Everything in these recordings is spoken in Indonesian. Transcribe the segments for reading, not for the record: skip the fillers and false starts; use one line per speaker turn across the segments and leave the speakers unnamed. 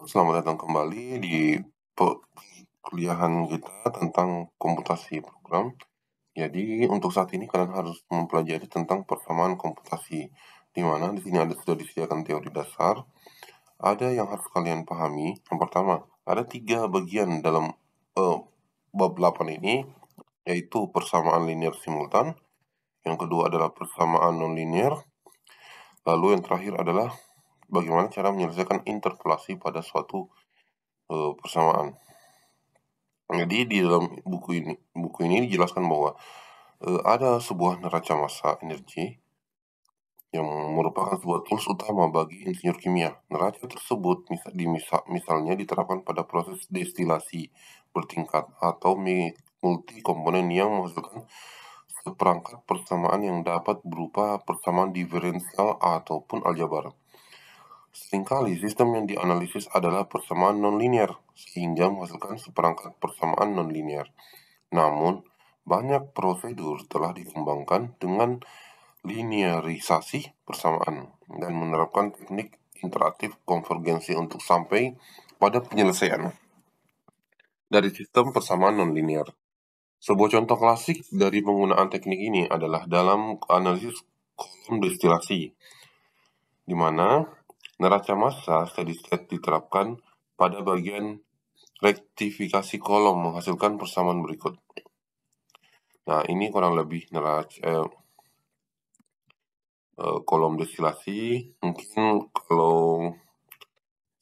Selamat datang kembali di kuliahan kita tentang komputasi program. Jadi untuk saat ini kalian harus mempelajari tentang persamaan komputasi, di mana di sini sudah disediakan teori dasar. Ada yang harus kalian pahami. Yang pertama, ada 3 bagian dalam bab 8 ini, yaitu persamaan linear simultan. Yang kedua adalah persamaan nonlinear. Lalu yang terakhir adalah bagaimana cara menyelesaikan interpolasi pada suatu persamaan. Jadi di dalam buku ini dijelaskan bahwa ada sebuah neraca massa energi yang merupakan sebuah tools utama bagi insinyur kimia. Neraca tersebut misalnya diterapkan pada proses destilasi bertingkat atau multi komponen yang menghasilkan seperangkat persamaan yang dapat berupa persamaan diferensial ataupun aljabar. Seringkali sistem yang dianalisis adalah persamaan nonlinear, sehingga menghasilkan seperangkat persamaan nonlinear. Namun, banyak prosedur telah dikembangkan dengan linearisasi persamaan dan menerapkan teknik interaktif konvergensi untuk sampai pada penyelesaian dari sistem persamaan nonlinear. Sebuah contoh klasik dari penggunaan teknik ini adalah dalam analisis kolom destilasi, di mana neraca massa steady state diterapkan pada bagian rektifikasi kolom menghasilkan persamaan berikut. Nah, ini kurang lebih neraca kolom destilasi. Mungkin kalau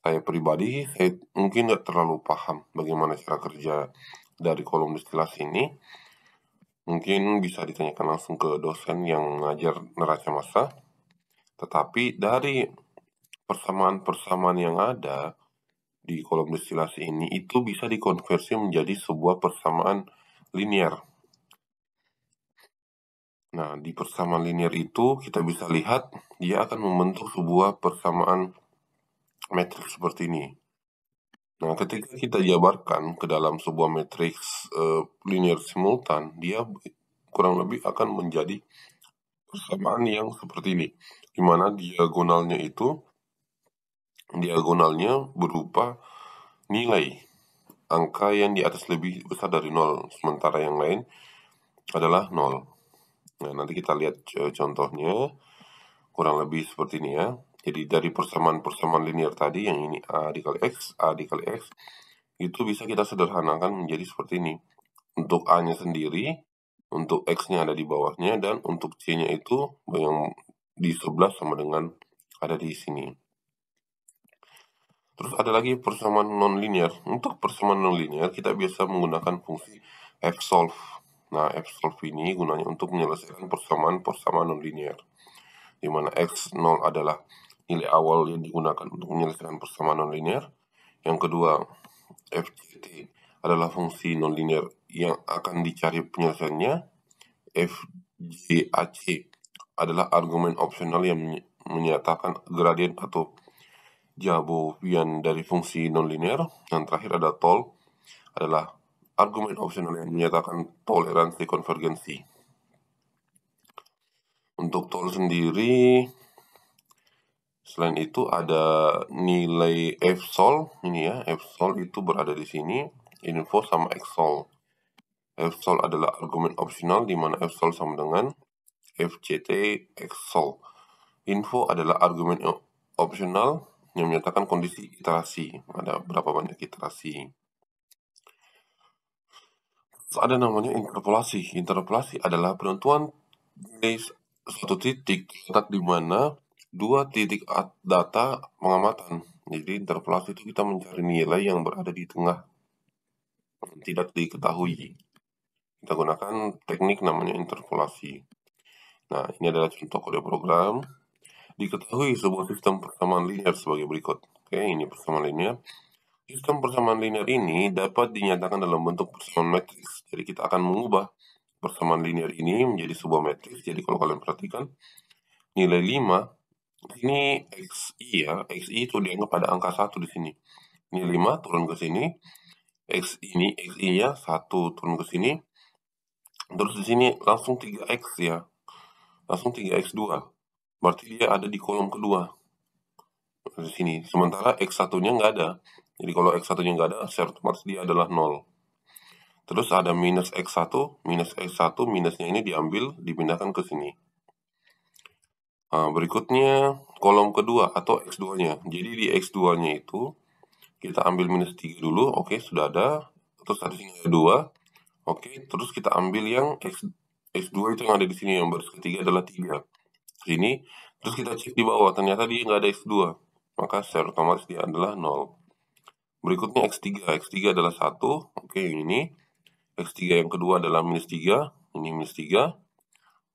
saya pribadi, saya mungkin nggak terlalu paham bagaimana cara kerja dari kolom destilasi ini. Mungkin bisa ditanyakan langsung ke dosen yang mengajar neraca massa. Tetapi dari persamaan-persamaan yang ada di kolom destilasi ini itu bisa dikonversi menjadi sebuah persamaan linear. Nah, di persamaan linear itu kita bisa lihat dia akan membentuk sebuah persamaan matriks seperti ini. Nah, ketika kita jabarkan ke dalam sebuah matriks linear simultan, dia kurang lebih akan menjadi persamaan yang seperti ini, di mana diagonalnya berupa nilai angka yang di atas lebih besar dari 0, sementara yang lain adalah 0. Nah, nanti kita lihat contohnya kurang lebih seperti ini ya. Jadi dari persamaan linear tadi yang ini A dikali X, itu bisa kita sederhanakan menjadi seperti ini. Untuk A-nya sendiri, untuk X-nya ada di bawahnya, dan untuk C-nya itu yang di sebelah sama dengan ada di sini. Terus ada lagi persamaan nonlinear. Untuk persamaan nonlinear kita biasa menggunakan fungsi fsolve. Nah, fsolve ini gunanya untuk menyelesaikan persamaan nonlinear, di mana x0 adalah nilai awal yang digunakan untuk menyelesaikan persamaan nonlinear. Yang kedua, fct adalah fungsi nonlinear yang akan dicari penyelesaiannya. Fjac adalah argumen opsional yang menyatakan gradien atau jabovian dari fungsi nonlinear. Yang terakhir ada tol, adalah argumen opsional yang menyatakan toleransi konvergensi. Untuk tol sendiri, selain itu ada nilai fsol ini ya. Fsol itu berada di sini, info sama xsol. Fsol adalah argumen opsional di mana fsol sama dengan fct xsol. Info adalah argumen opsional yang menyatakan kondisi iterasi. Ada berapa banyak iterasi. Terus ada namanya interpolasi. Interpolasi adalah penentuan dari suatu titik di mana dua titik data pengamatan. Jadi interpolasi itu kita mencari nilai yang berada di tengah, tidak diketahui. Kita gunakan teknik namanya interpolasi. Nah, ini adalah contoh kode program. Diketahui sebuah sistem persamaan linear sebagai berikut. Oke, ini persamaan linear. Sistem persamaan linear ini dapat dinyatakan dalam bentuk persamaan matriks. Jadi kita akan mengubah persamaan linear ini menjadi sebuah matriks. Jadi kalau kalian perhatikan, nilai 5, ini XI ya. XI itu dianggap ada angka 1 di sini. Ini 5 turun ke sini. XI-nya 1 turun ke sini. Terus di sini langsung 3X ya. Langsung 3X2. Berarti dia ada di kolom kedua. di sini. Sementara X1-nya nggak ada. Jadi kalau X1-nya nggak ada, secara otomatis dia adalah 0. Terus ada minus X1, minusnya ini diambil, dipindahkan ke sini. Nah, berikutnya kolom kedua atau X2-nya. Jadi di X2-nya itu, kita ambil minus 3 dulu, oke, sudah ada. Terus ada sini ada 2, oke, terus kita ambil yang X2 itu yang ada di sini, yang baris ketiga adalah 3. Sini, terus kita cek di bawah, ternyata dia nggak ada X2. Maka secara otomatis dia adalah 0. Berikutnya X3 adalah 1, oke, yang ini. X3 yang kedua adalah minus 3, ini minus 3.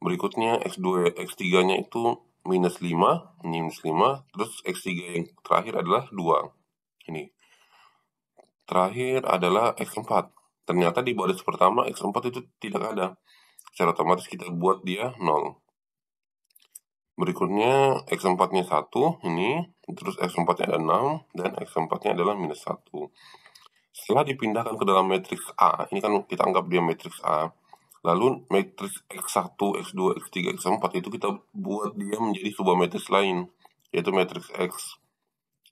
Berikutnya X3-nya itu minus 5, ini minus 5. Terus X3 yang terakhir adalah 2. Ini. Terakhir adalah X4. Ternyata di baris pertama X4 itu tidak ada. Secara otomatis kita buat dia 0. Berikutnya X4-nya 1, ini. Terus X4-nya ada 6, dan X4-nya adalah minus 1. Setelah dipindahkan ke dalam matriks A, ini kan kita anggap dia matriks A. Lalu matriks X1, X2, X3, X4 itu kita buat dia menjadi sebuah matriks lain, yaitu matriks X.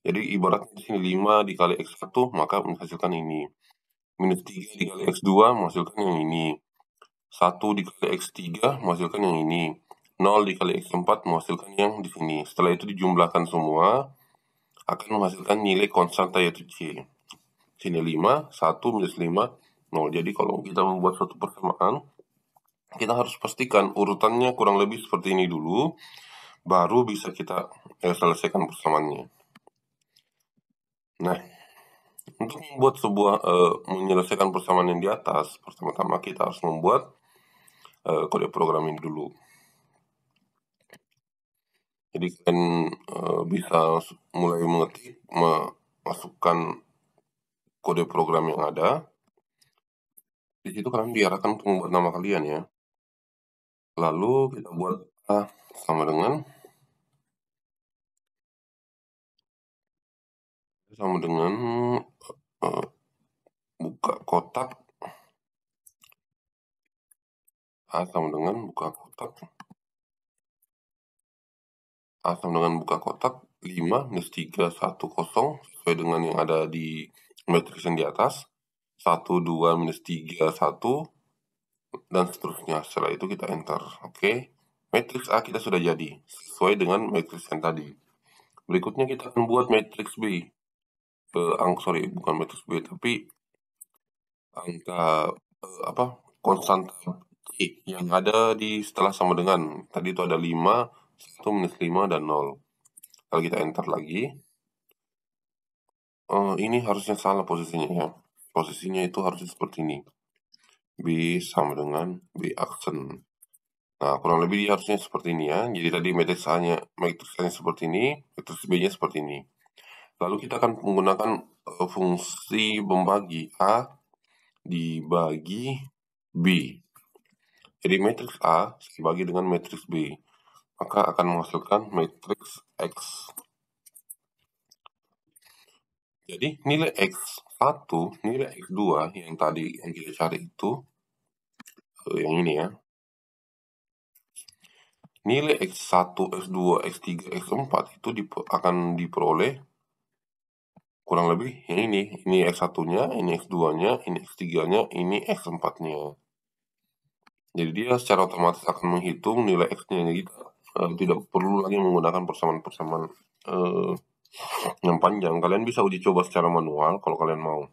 Jadi ibaratnya di sini 5 dikali X1 maka menghasilkan ini. Minus 3 dikali X2 menghasilkan yang ini. 1 dikali X3 menghasilkan yang ini. 0 dikali X4 menghasilkan yang di sini. Setelah itu dijumlahkan semua akan menghasilkan nilai konstanta yaitu C. Sini 5, 1 minus 5, 0. Jadi kalau kita membuat suatu persamaan, kita harus pastikan urutannya kurang lebih seperti ini dulu, baru bisa kita selesaikan persamaannya. Nah, untuk membuat menyelesaikan persamaan yang di atas, pertama-tama kita harus membuat kode programming dulu. Jadi kalian bisa mulai mengetik, memasukkan kode program yang ada. Di situ kalian diarahkan untuk membuat nama kalian ya. Lalu kita buat A sama dengan buka kotak. A sama dengan buka kotak. A sama dengan buka kotak 5 minus 3, 1, 0 sesuai dengan yang ada di matriks yang di atas. 1, 2 minus 3, 1 dan seterusnya. Setelah itu kita enter. Oke. Matriks A kita sudah jadi sesuai dengan matriks yang tadi. Berikutnya kita akan buat matriks B. Bukan matriks B tapi angka konstanta C yang ada di setelah sama dengan. Tadi itu ada 5, 1 minus 5 dan 0. Kalau kita enter lagi, ini harusnya salah posisinya ya. Posisinya itu harusnya seperti ini. B sama dengan B aksen. Nah, kurang lebih dia harusnya seperti ini ya. Jadi tadi matriks A-nya seperti ini, matriks B-nya seperti ini. Lalu kita akan menggunakan fungsi membagi A dibagi B. Jadi matriks A dibagi dengan matriks B, maka akan menghasilkan matriks X. Jadi nilai X1, nilai X2 yang tadi yang kita cari itu, yang ini ya. Nilai X1, X2, X3, X4 itu akan diperoleh kurang lebih yang ini X1-nya, ini X2-nya, ini X3-nya, ini X4-nya. Jadi dia secara otomatis akan menghitung nilai X-nya kita. Tidak perlu lagi menggunakan persamaan-persamaan yang panjang. Kalian bisa uji coba secara manual kalau kalian mau.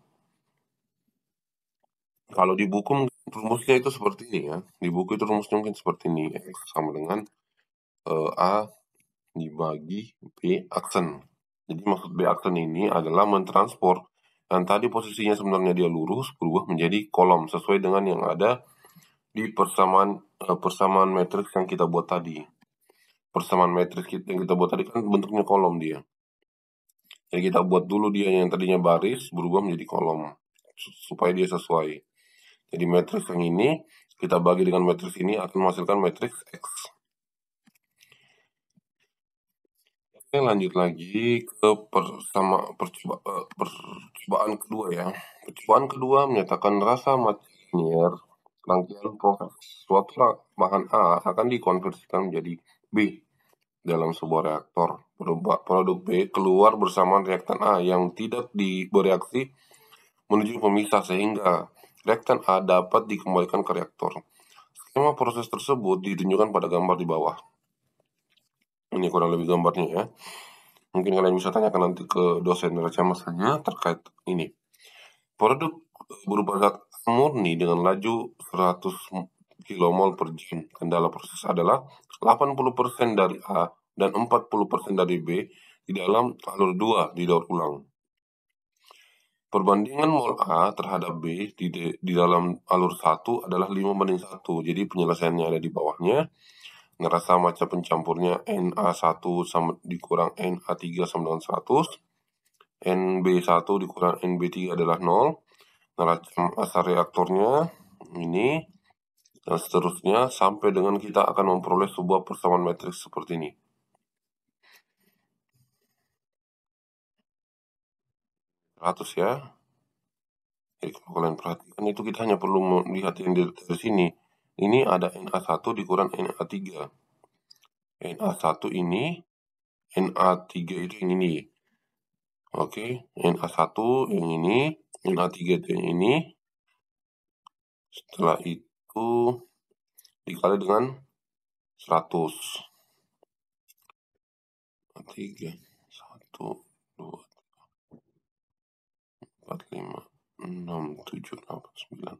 Kalau di buku rumusnya itu seperti ini ya. Di buku itu rumusnya mungkin seperti ini. X sama dengan A dibagi B aksen. Jadi maksud B aksen ini adalah mentransport yang tadi posisinya sebenarnya dia lurus berubah menjadi kolom sesuai dengan yang ada di persamaan matriks yang kita buat tadi. Persamaan matriks yang kita buat tadi kan bentuknya kolom dia. Jadi kita buat dulu dia yang tadinya baris berubah menjadi kolom supaya dia sesuai. Jadi matriks yang ini kita bagi dengan matriks ini akan menghasilkan matriks X. Oke, lanjut lagi ke percobaan kedua ya. Percobaan kedua menyatakan rasa linear rangkaian proses suatu bahan A akan dikonversikan menjadi B dalam sebuah reaktor. Produk B keluar bersama reaktan A yang tidak bereaksi menuju pemisah sehingga reaktan A dapat dikembalikan ke reaktor. Skema proses tersebut ditunjukkan pada gambar di bawah. Ini kurang lebih gambarnya ya. Mungkin kalian bisa tanyakan nanti ke dosen neraca masanya terkait ini. Produk berupa zat murni dengan laju 100 kmol per jam. Kendala proses adalah 80% dari A dan 40% dari B di dalam alur 2 didaur ulang. Perbandingan mol A terhadap B di dalam alur 1 adalah 5:1. Jadi penyelesaiannya ada di bawahnya. Neraca massa pencampurnya Na1 sama dikurang Na3 sama dengan 100. NB1 dikurang NB3 adalah 0. Neraca massa reaktornya ini, dan seterusnya sampai dengan kita akan memperoleh sebuah persamaan matriks seperti ini. Ratus ya. Jadi kalau kalian perhatikan itu kita hanya perlu melihat yang dari sini. Ini ada Na1 dikurang Na3. Na1 ini, Na3 itu yang ini. Oke, Na1 yang ini, Na3 itu yang ini. Setelah itu dikali dengan 100. 3, 1, 2, 4, 5, 6, 7, 8, 9.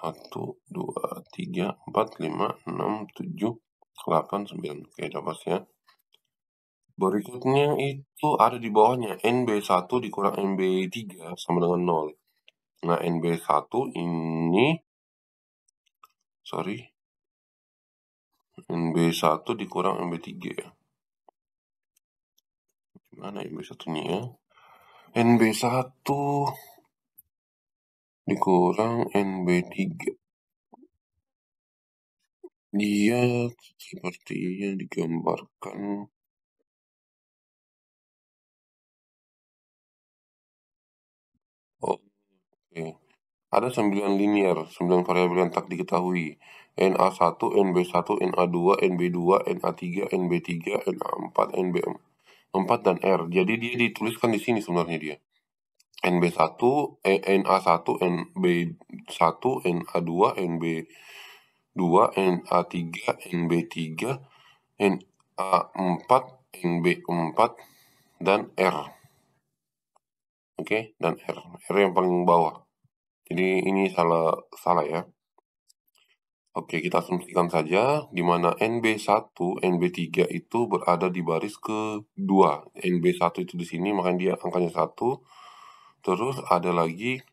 1, 2, 3, 4, 5, 6, 7, 8, 9. Oke, dapat ya. Berikutnya itu ada di bawahnya. NB1 dikurang NB3 sama dengan 0. Nah, NB1 ini, NB1 dikurang NB3 ya. Gimana NB1-nya ya? NB1 dikurang NB3. Dia sepertinya digambarkan. Oke. Ada 9 linear, 9 variabel yang tak diketahui. NA1, NB1, NA2, NB2, NA3, NB3, NA4, NB4, dan R. Jadi dia dituliskan di sini sebenarnya dia. NB1, NA1, NB1, NA2, NB2, NA3, NB3, NA4, NB4, dan R. Oke, dan R. R yang paling bawah. Jadi ini salah ya. Oke, kita asumsikan saja di mana NB1, NB3 itu berada di baris kedua. NB1 itu di sini, makanya dia angkanya 1. Terus ada lagi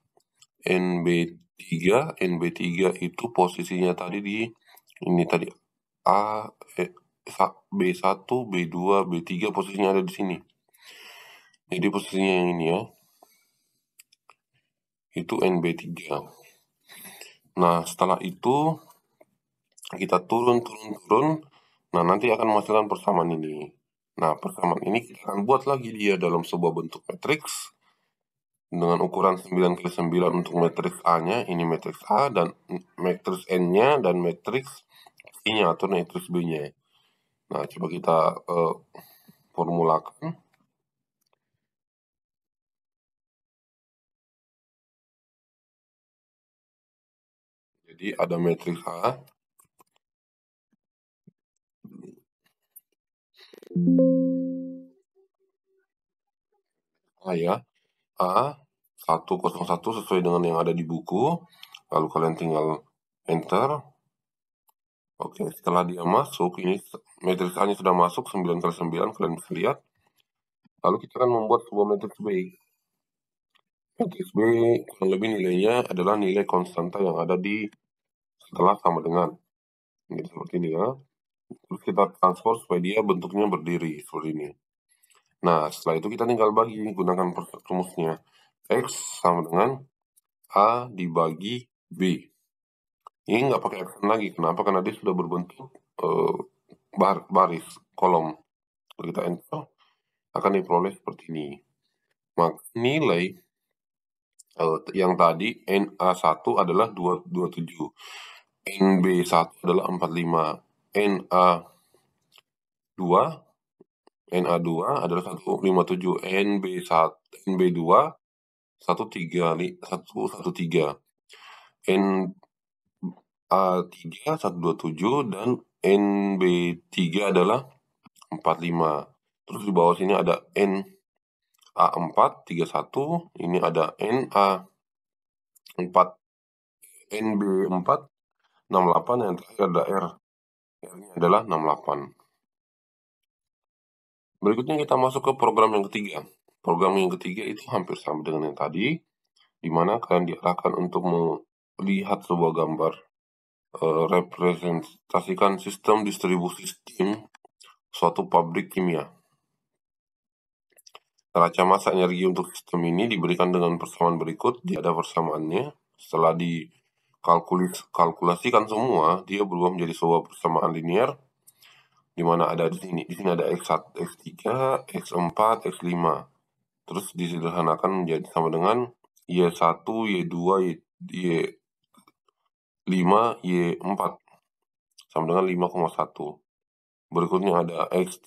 NB3. NB3 itu posisinya tadi di ini tadi B1, B2, B3 posisinya ada di sini. Jadi posisinya yang ini ya. Itu NB3. Nah, setelah itu kita turun. Nah, nanti akan menghasilkan persamaan ini. Nah, persamaan ini kita akan buat lagi dia dalam sebuah bentuk matriks dengan ukuran 9x9 untuk matriks A-nya, ini matriks A, dan matriks N-nya, dan matriks I-nya atau matriks B-nya. Nah, coba kita formulakan. Jadi ada matriks A ya, A101 sesuai dengan yang ada di buku. Lalu kalian tinggal enter. Oke, setelah dia masuk, ini matriks A-nya sudah masuk 9x9, kalian bisa lihat. Lalu kita akan membuat sebuah matriks B. Matriks B kurang lebih nilainya adalah nilai konstanta yang ada di setelah sama dengan. Jadi seperti ini ya. Terus kita transfer supaya dia bentuknya berdiri seperti ini. Nah, setelah itu kita tinggal bagi, gunakan rumusnya. X sama dengan A dibagi B. Ini nggak pakai aksen lagi. Kenapa? Karena dia sudah berbentuk baris, kolom. Kalau kita enter, akan diperoleh seperti ini. Maka nilai yang tadi NA1 adalah 27, NB1 adalah 45, NA2 adalah 157, NB2 113, NA3 127, dan NB3 adalah 45. Terus di bawah sini ada NA4 31, ini ada NA4, NB4 68, yang terakhir ada R-nya adalah 68. Berikutnya kita masuk ke program yang ketiga. Program yang ketiga itu hampir sama dengan yang tadi, di mana kalian diarahkan untuk melihat sebuah gambar, representasikan sistem distribusi steam suatu pabrik kimia. Neraca massa energi untuk sistem ini diberikan dengan persamaan berikut. Dia ada persamaannya. Setelah dikalkulasikan semua, dia berubah menjadi sebuah persamaan linear, di mana ada di sini. Di sini ada X1, X3, X4, X5. Terus disederhanakan menjadi sama dengan Y1, Y2, Y5, Y4 sama dengan 5,1. Berikutnya ada X3,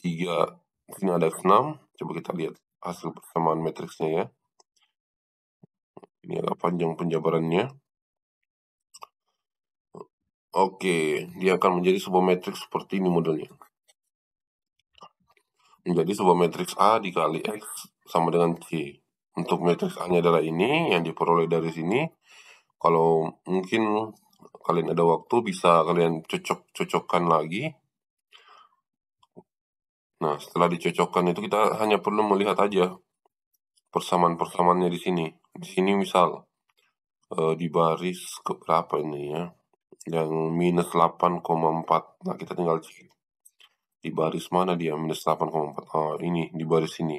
di sini ada X6. Coba kita lihat hasil persamaan matriksnya ya. Ini agak panjang penjabarannya. Oke, dia akan menjadi sebuah matriks seperti ini modelnya. Menjadi sebuah matriks A dikali X sama dengan C. Untuk matriks A-nya adalah ini, yang diperoleh dari sini. Kalau mungkin kalian ada waktu, bisa kalian cocokkan lagi. Nah, setelah dicocokkan itu kita hanya perlu melihat aja persamaan-persamaannya di sini. Di sini misal di baris keberapa ini ya? Yang minus 8,4. Nah, kita tinggal cek. Di baris mana dia minus 8,4? Oh, ini di baris ini.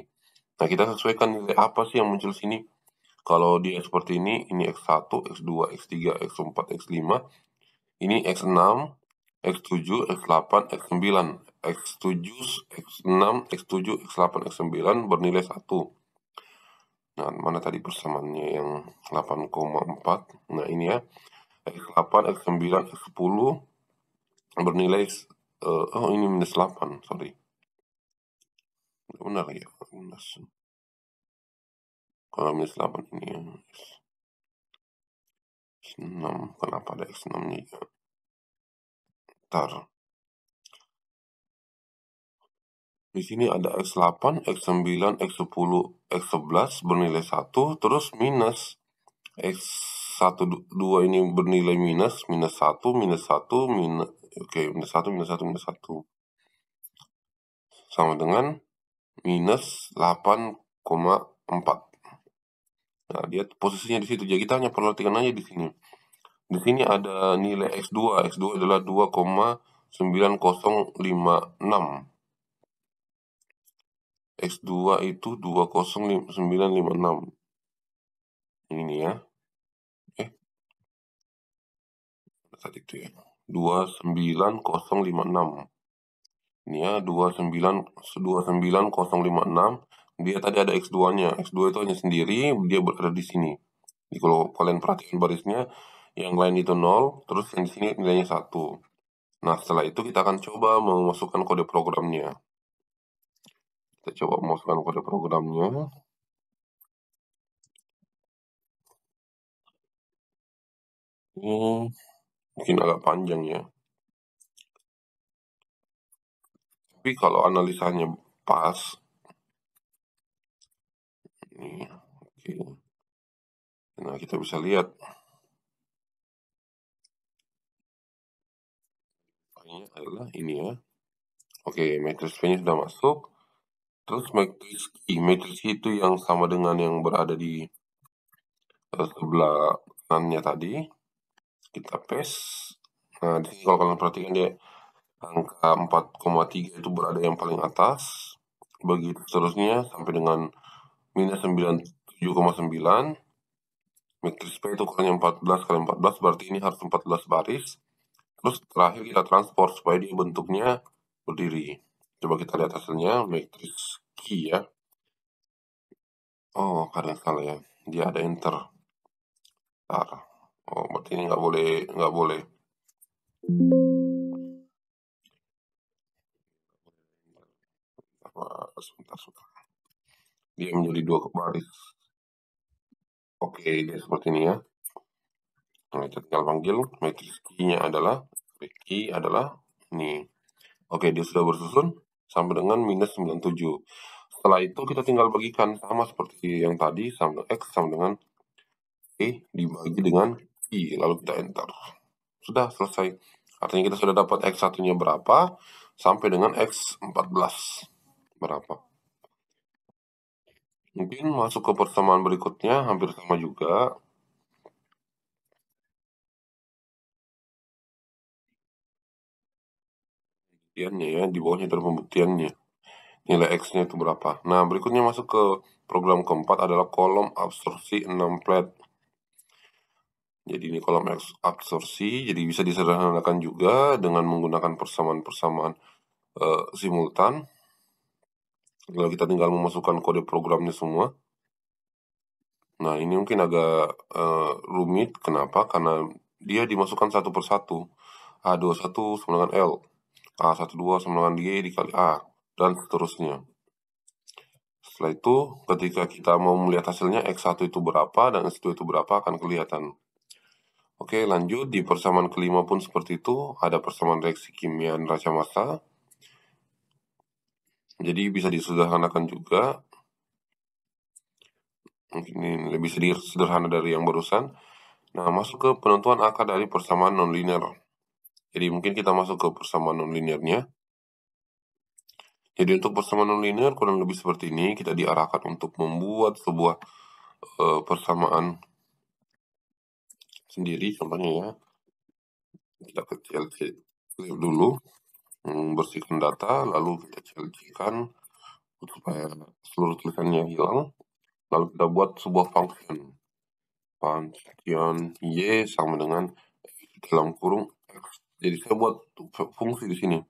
Nah, kita sesuaikan nilai apa sih yang muncul sini. Kalau dia seperti ini X1, X2, X3, X4, X5. Ini X6, X7, X8, X9. X7, X6, X7, X8, X9 bernilai 1. Nah, mana tadi persamaannya yang 8,4? Nah, ini ya. X8, X9, X10 bernilai ini minus 8, sorry. Benar ya, minus. Kalau minus 8 ini ya. X6, kenapa ada X6-nya ya? Ntar. Di sini ada X8, X9, X10, X11 bernilai 1, terus minus X1, 2 ini bernilai minus 1, minus 1, minus, oke, minus 1, minus 1, minus 1. Sama dengan minus 8,4. Nah, dia posisinya di situ. Jadi kita hanya perhatikan aja di sini. Di sini ada nilai X2. X2 adalah 2,9056. X2 itu 2,0956. Ini ya. Tadi itu ya. 29056. Ini ya, 29056. Dia tadi ada X2-nya. X2 itu hanya sendiri, dia berada di sini. Jadi kalau kalian perhatikan barisnya, yang lain itu 0, terus yang di sini nilainya 1. Nah, setelah itu kita akan coba memasukkan kode programnya. Kita coba memasukkan kode programnya. Ini mungkin agak panjang ya. Tapi kalau analisanya pas, ini oke. Nah, kita bisa lihat. Ini adalah ini ya. Oke, matriks P-nya sudah masuk. Terus matriks itu yang sama dengan yang berada di sebelah kanannya tadi. Kita paste. Nah, di sini kalau kalian perhatikan dia angka 4,3 itu berada yang paling atas. Begitu seterusnya sampai dengan minus 97,9. Matriks P itu ukurannya 14 kali 14, berarti ini harus 14 baris. Terus terakhir kita transport supaya dia bentuknya berdiri. Coba kita lihat hasilnya, matriks Q ya. Oh, kadang salah ya. Dia ada enter. Bentar. Oh, berarti ini nggak boleh. sebentar. Dia menjadi 2 baris. Oke, dia seperti ini ya. Nah, kita tinggal panggil, matriks key-nya adalah, ini. Oke, dia sudah bersusun sampai dengan minus 97. Setelah itu kita tinggal bagikan, sama seperti yang tadi, sama X sama dengan E dibagi dengan I, lalu kita enter. Sudah selesai. Artinya kita sudah dapat X1-nya berapa, sampai dengan X14 berapa. Mungkin masuk ke persamaan berikutnya, hampir sama juga. Pembuktiannya ya, di bawahnya ada pembuktiannya. Nilai X-nya itu berapa. Nah, berikutnya masuk ke program keempat adalah kolom absorpsi 6 plat. Jadi ini kolom absorpsi, jadi bisa disederhanakan juga dengan menggunakan persamaan-persamaan simultan. Lalu kita tinggal memasukkan kode programnya semua. Nah, ini mungkin agak rumit. Kenapa? Karena dia dimasukkan satu persatu. A21 sama dengan L, A12 sama dengan Y dikali A, dan seterusnya. Setelah itu, ketika kita mau melihat hasilnya, X1 itu berapa dan X2 itu berapa akan kelihatan. Oke, lanjut. Di persamaan kelima pun seperti itu. Ada persamaan reaksi kimia neraca massa. Jadi bisa disederhanakan juga. Mungkin ini lebih sederhana dari yang barusan. Nah, masuk ke penentuan akar dari persamaan nonlinear. Jadi mungkin kita masuk ke persamaan nonlinearnya. Jadi untuk persamaan nonlinear kurang lebih seperti ini. Kita diarahkan untuk membuat sebuah persamaan sendiri. Contohnya ya, kita kecil dulu, bersihkan data, lalu kita CLC-kan supaya seluruh tulisannya hilang. Lalu kita buat sebuah function. Function Y sama dengan dalam kurung X. Jadi saya buat fungsi di sini.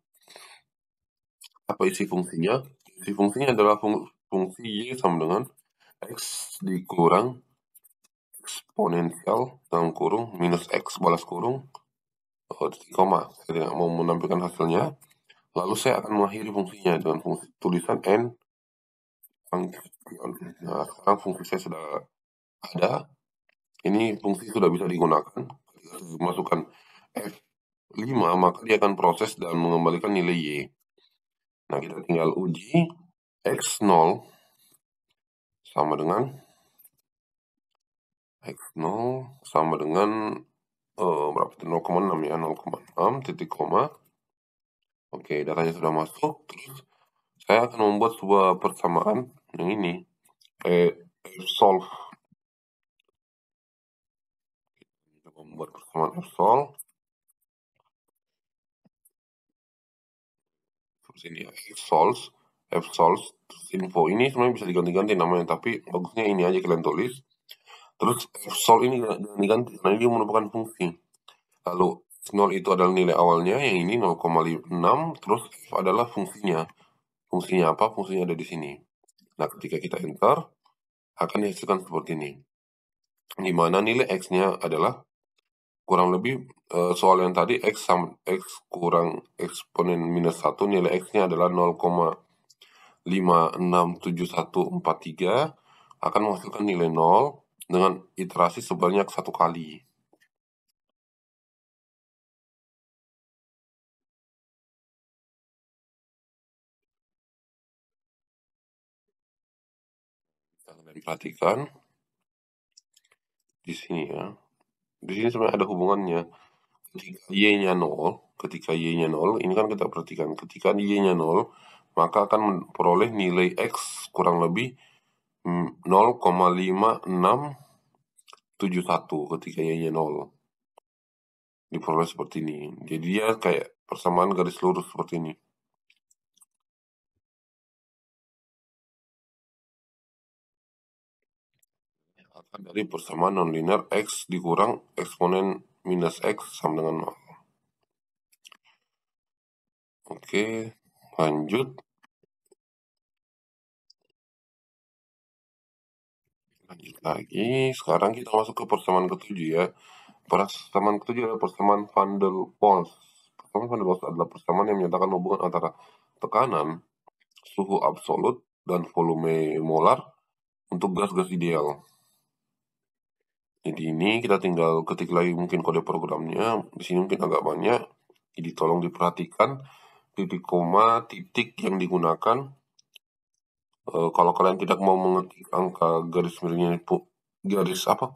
Apa isi fungsinya? Isi fungsinya adalah fungsi Y sama dengan X dikurang eksponensial dalam kurung minus X balas kurung koma. Saya tidak mau menampilkan hasilnya. Lalu saya akan mengakhiri fungsinya dengan fungsi tulisan N function. Nah, sekarang fungsi saya sudah ada. Ini fungsi sudah bisa digunakan. Ketika saya masukkan F5, maka dia akan proses dan mengembalikan nilai Y. Nah, kita tinggal uji X0 sama dengan X0 sama dengan berapa? 0,6 ya, 0,6 titik koma. Oke, datanya sudah masuk. Terus saya akan membuat sebuah persamaan yang ini, F-solve. Kita membuat persamaan F-solve. Terus ini F-solve, terus info ini sebenarnya bisa diganti-ganti namanya, tapi bagusnya ini aja kalian tulis. Terus F-solve ini jangan diganti, karena ini merupakan fungsi. Lalu 0 itu adalah nilai awalnya, yang ini 0,6, terus F adalah fungsinya. Fungsinya apa? Fungsinya ada di sini. Nah, ketika kita enter, akan dihasilkan seperti ini. Di mana nilai X-nya adalah kurang lebih soal yang tadi X kurang eksponen minus 1, nilai X-nya adalah 0,567143, akan menghasilkan nilai 0 dengan iterasi sebanyak 1 kali. Kalian perhatikan di sini ya. Di sini sebenarnya ada hubungannya. Ketika Y-nya 0, ini kan kita perhatikan, ketika Y-nya 0, maka akan memperoleh nilai X kurang lebih 0,5671 ketika Y-nya 0. Diperoleh seperti ini. Jadi dia kayak persamaan garis lurus seperti ini. Akar dari persamaan nonlinear X dikurang eksponen minus X sama dengan 0. Oke, lanjut. Lanjut lagi. Sekarang kita masuk ke persamaan ketujuh ya. Persamaan ketujuh adalah persamaan Van der Waals. Persamaan Van der Waals adalah persamaan yang menyatakan hubungan antara tekanan suhu absolut, dan volume molar untuk gas-gas ideal. Jadi ini kita tinggal ketik lagi mungkin kode programnya. Di sini mungkin agak banyak. Jadi tolong diperhatikan titik koma, titik yang digunakan. Kalau kalian tidak mau mengetik angka garis miringnya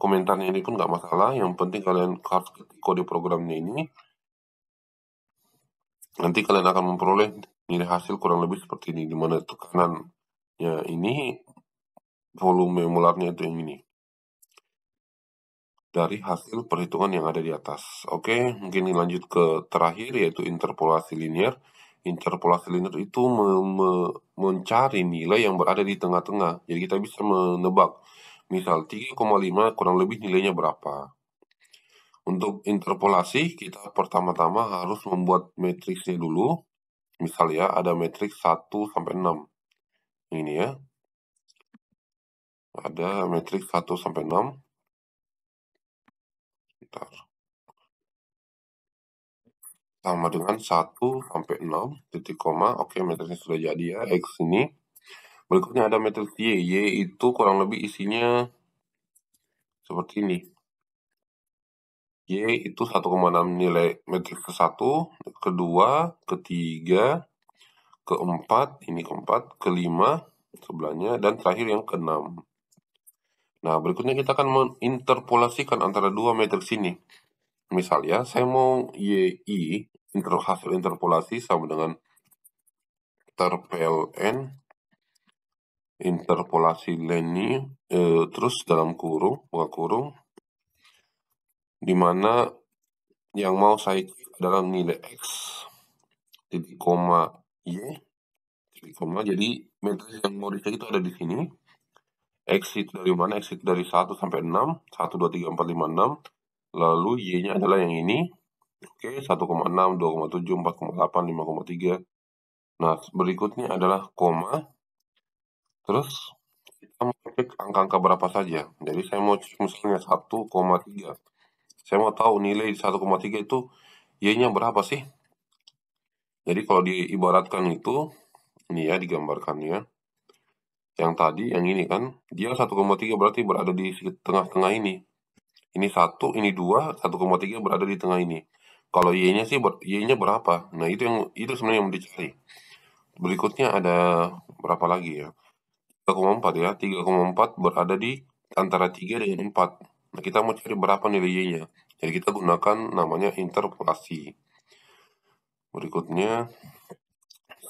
komentarnya ini pun nggak masalah. Yang penting kalian harus ketik kode programnya ini. Nanti kalian akan memperoleh nilai hasil kurang lebih seperti ini, di mana tekanannya ini, volume molarnya itu yang ini, dari hasil perhitungan yang ada di atas. Oke, mungkin lanjut ke terakhir, yaitu interpolasi linear. Interpolasi linear itu mencari nilai yang berada di tengah-tengah. Jadi kita bisa menebak, misal 3,5 kurang lebih nilainya berapa. Untuk interpolasi, kita pertama-tama harus membuat matriksnya dulu. Misal ya, ada matriks 1-6. Ini ya. Ada matriks 1-6. Bentar. Sama dengan 1-6, titik koma. Oke, matriksnya sudah jadi ya, X ini. Berikutnya ada matriks Y. Y itu kurang lebih isinya seperti ini. Y itu 1,6 nilai matriks ke-1, kedua, ketiga, keempat, ini keempat, kelima, sebelahnya, dan terakhir yang ke-6. Nah, berikutnya kita akan menginterpolasikan antara dua matriks ini. Misal ya, saya mau YI, hasil interpolasi sama dengan terpln, interpolasi Leni, terus dalam kurung, buka kurung, di mana yang mau saya cek adalah nilai X, titik koma Y, titik koma. Jadi matriks yang mau dicek itu ada di sini. X itu dari mana? X itu dari 1-6, 1, 2, 3, 4, 5, 6. Lalu Y-nya adalah yang ini. Oke, 1,6, 2,7, 4,8, 5,3. Nah, berikutnya adalah koma. Terus kita mau cek angka-angka berapa saja. Jadi saya mau cek misalnya 1,3. Saya mau tahu nilai 1,3 itu Y-nya berapa sih? Jadi kalau diibaratkan itu, ini ya digambarkannya. Yang tadi, yang ini kan, dia 1,3 berarti berada di tengah-tengah ini. Ini 1, ini 2, 1,3 berada di tengah ini. Kalau Y-nya sih, Y-nya berapa? Nah, itu sebenarnya yang dicari. Berikutnya ada berapa lagi ya? 3,4 ya. 3,4 berada di antara 3 dengan 4. Nah, kita mau cari berapa nilai Y-nya. Jadi kita gunakan namanya interpolasi. Berikutnya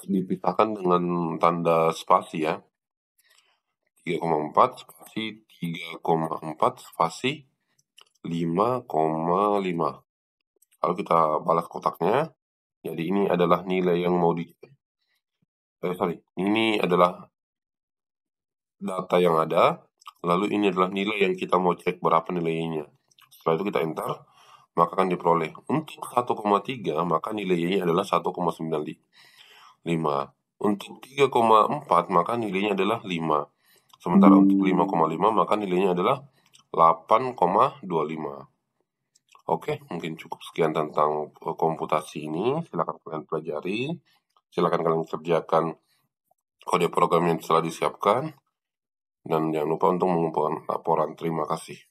dipisahkan dengan tanda spasi ya. 3,4 spasi 3,4 spasi 5,5. Kalau kita balas kotaknya, jadi ini adalah nilai yang mau ini adalah data yang ada, lalu ini adalah nilai yang kita mau cek berapa nilainya. Setelah itu kita enter, maka akan diperoleh. Untuk 1,3, maka nilainya adalah 1,95. Untuk 3,4, maka nilainya adalah 5. Sementara untuk 5,5, maka nilainya adalah 8,25. Oke, mungkin cukup sekian tentang komputasi ini. Silakan kalian pelajari. Silakan kalian kerjakan kode program yang telah disiapkan. Dan jangan lupa untuk mengumpulkan laporan. Terima kasih.